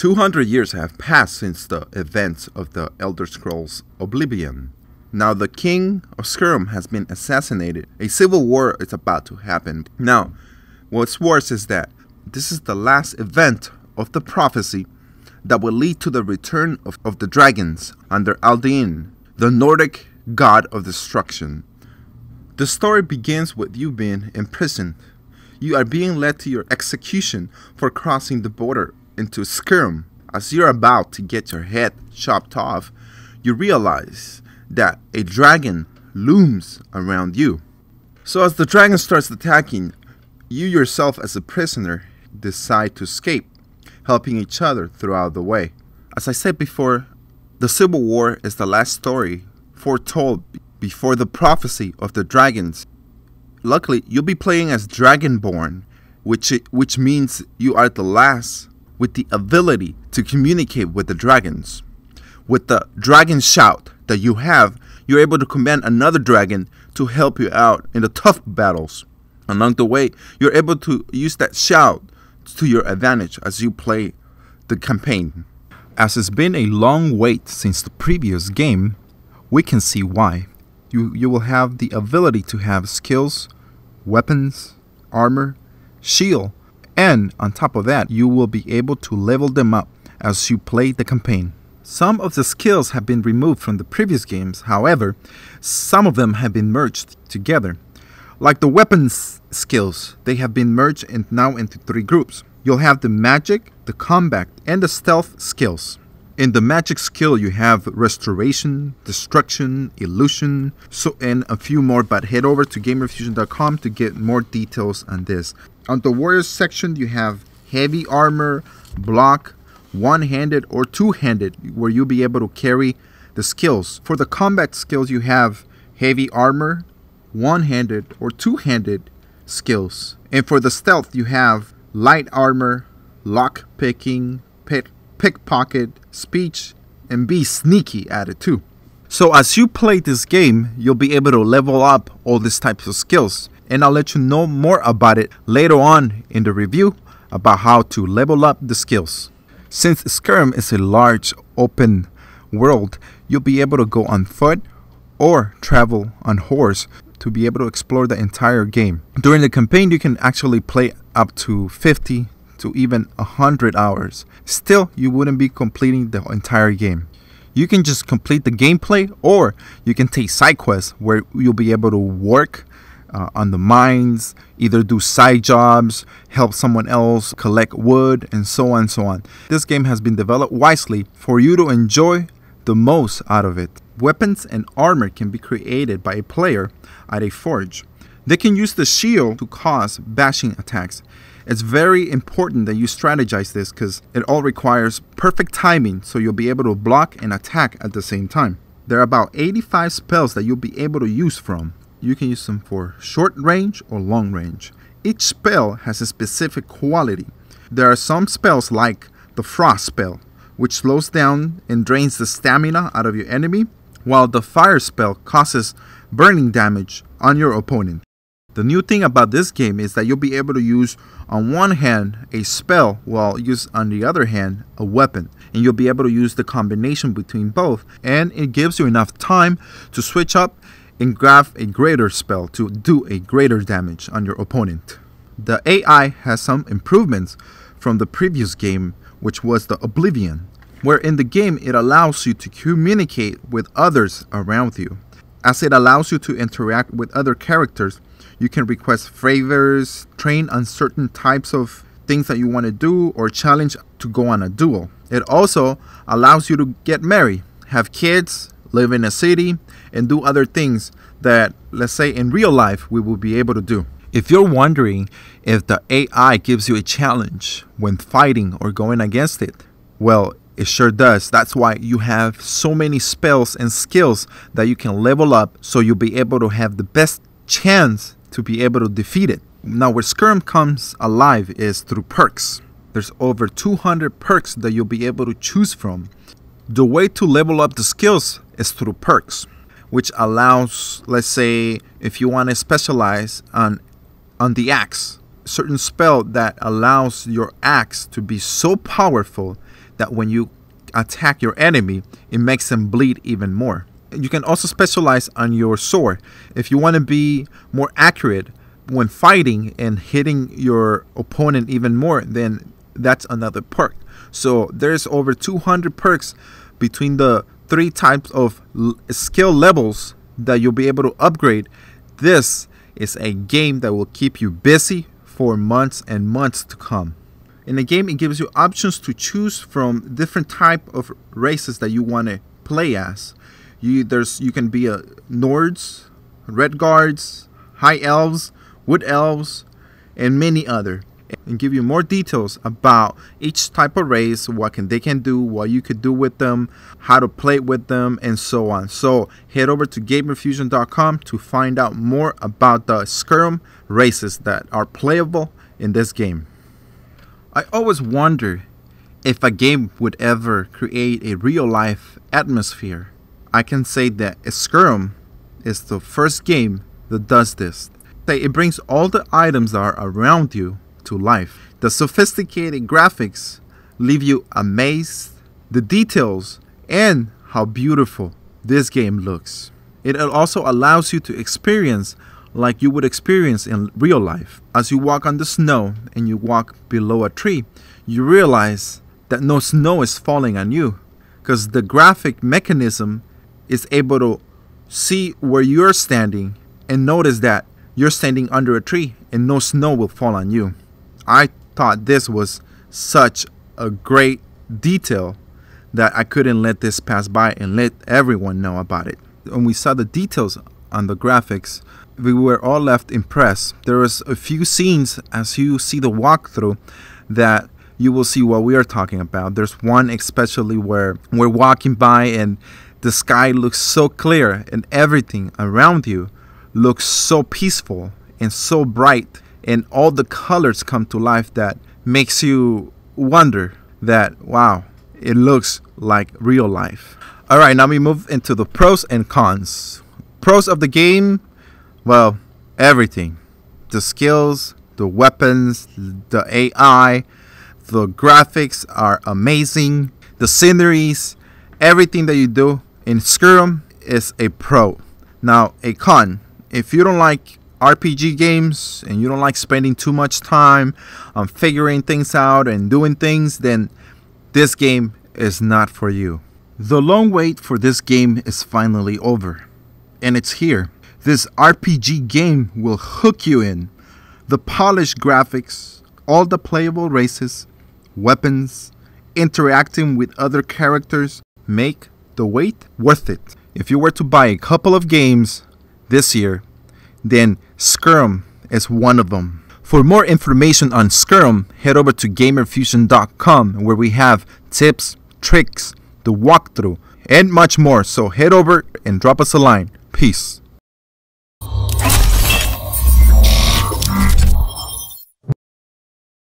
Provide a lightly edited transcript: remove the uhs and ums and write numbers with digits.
200 years have passed since the events of the Elder Scrolls Oblivion. Now the king of Skyrim has been assassinated. A civil war is about to happen. Now, what's worse is that this is the last event of the prophecy that will lead to the return of the dragons under Aldain, the Nordic god of destruction. The story begins with you being imprisoned. You are being led to your execution for crossing the border into Skyrim. As you're about to get your head chopped off, you realize that a dragon looms around you. So as the dragon starts attacking, you yourself as a prisoner decide to escape, helping each other throughout the way. As I said before, the Civil War is the last story foretold before the prophecy of the dragons. Luckily, you'll be playing as Dragonborn, which means you are the last with the ability to communicate with the dragons. With the dragon shout that you have, you're able to command another dragon to help you out in the tough battles. Along the way, you're able to use that shout to your advantage as you play the campaign. As it's been a long wait since the previous game, we can see why. You will have the ability to have skills, weapons, armor, shield, and on top of that, you will be able to level them up as you play the campaign. Some of the skills have been removed from the previous games, however, some of them have been merged together. Like the weapons skills, they have been merged now into 3 groups. You'll have the magic, the combat, and the stealth skills. In the magic skill, you have restoration, destruction, illusion, and a few more, but head over to GamerFuzion.com to get more details on this. On the warriors section, you have heavy armor, block, one-handed or two-handed, where you'll be able to carry the skills. For the combat skills, you have heavy armor, one-handed or two-handed skills. And for the stealth, you have light armor, lock picking, pickpocket, speech, and be sneaky added too. So as you play this game, you'll be able to level up all these types of skills, and I'll let you know more about it later on in the review about how to level up the skills. Since Skyrim is a large open world, you'll be able to go on foot or travel on horse to be able to explore the entire game. During the campaign, you can actually play up to 50 to even 100 hours. Still, you wouldn't be completing the entire game. You can just complete the gameplay, or you can take side quests where you'll be able to work on the mines, either do side jobs, help someone else collect wood, and so on and so on. This game has been developed wisely for you to enjoy the most out of it. Weapons and armor can be created by a player at a forge. They can use the shield to cause bashing attacks. It's very important that you strategize this because it all requires perfect timing, so you'll be able to block and attack at the same time. There are about 85 spells that you'll be able to use from. You can use them for short range or long range. Each spell has a specific quality. There are some spells like the Frost spell, which slows down and drains the stamina out of your enemy, while the Fire spell causes burning damage on your opponent. The new thing about this game is that you'll be able to use on one hand a spell while use on the other hand a weapon, and you'll be able to use the combination between both, and it gives you enough time to switch up and grab a greater spell to do a greater damage on your opponent. The AI has some improvements from the previous game, which was the Oblivion, where in the game it allows you to communicate with others around you. As it allows you to interact with other characters, you can request favors, train on certain types of things that you want to do, or challenge to go on a duel. It also allows you to get married, have kids, live in a city, and do other things that, let's say, in real life we will be able to do. If you're wondering if the AI gives you a challenge when fighting or going against it, well, it sure does. That's why you have so many spells and skills that you can level up, so you'll be able to have the best chance to be able to defeat it. Now, where Skyrim comes alive is through perks. There's over 200 perks that you'll be able to choose from. The way to level up the skills is through perks, which allows, let's say, if you want to specialize on the axe, certain spell that allows your axe to be so powerful that when you attack your enemy, it makes them bleed even more. You can also specialize on your sword. If you want to be more accurate when fighting and hitting your opponent even more, then that's another perk. So there's over 200 perks between the 3 types of skill levels that you'll be able to upgrade. This is a game that will keep you busy for months and months to come. In the game, it gives you options to choose from different type of races that you want to play as. You can be a Nords, Red Guards, High Elves, Wood Elves, and many other. And give you more details about each type of race, they can do, what you could do with them, how to play with them, and so on. So head over to GamerFuzion.com to find out more about the Skyrim races that are playable in this game. I always wonder if a game would ever create a real-life atmosphere. I can say that Skyrim is the first game that does this. It brings all the items that are around you to life. The sophisticated graphics leave you amazed. The details and how beautiful this game looks. It also allows you to experience like you would experience in real life. As you walk on the snow and you walk below a tree, you realize that no snow is falling on you, because the graphic mechanism is able to see where you're standing and notice that you're standing under a tree and no snow will fall on you. I thought this was such a great detail that I couldn't let this pass by and let everyone know about it. When we saw the details on the graphics, we were all left impressed. There was a few scenes as you see the walkthrough that you will see what we are talking about. There's one especially where we're walking by and the sky looks so clear and everything around you looks so peaceful and so bright, and all the colors come to life that makes you wonder that, wow, it looks like real life. Alright, now we move into the pros and cons. Pros of the game, well, everything. The skills, the weapons, the AI, the graphics are amazing. The sceneries, everything that you do in Skyrim is a pro. Now, a con. If you don't like RPG games and you don't like spending too much time on figuring things out and doing things, then this game is not for you. The long wait for this game is finally over, and it's here. This RPG game will hook you in. The polished graphics, all the playable races, weapons, interacting with other characters make the wait worth it. If you were to buy a couple of games this year, then Skyrim is one of them. For more information on Skyrim, head over to GamerFuzion.com, where we have tips, tricks, the walkthrough, and much more. So head over and drop us a line. Peace.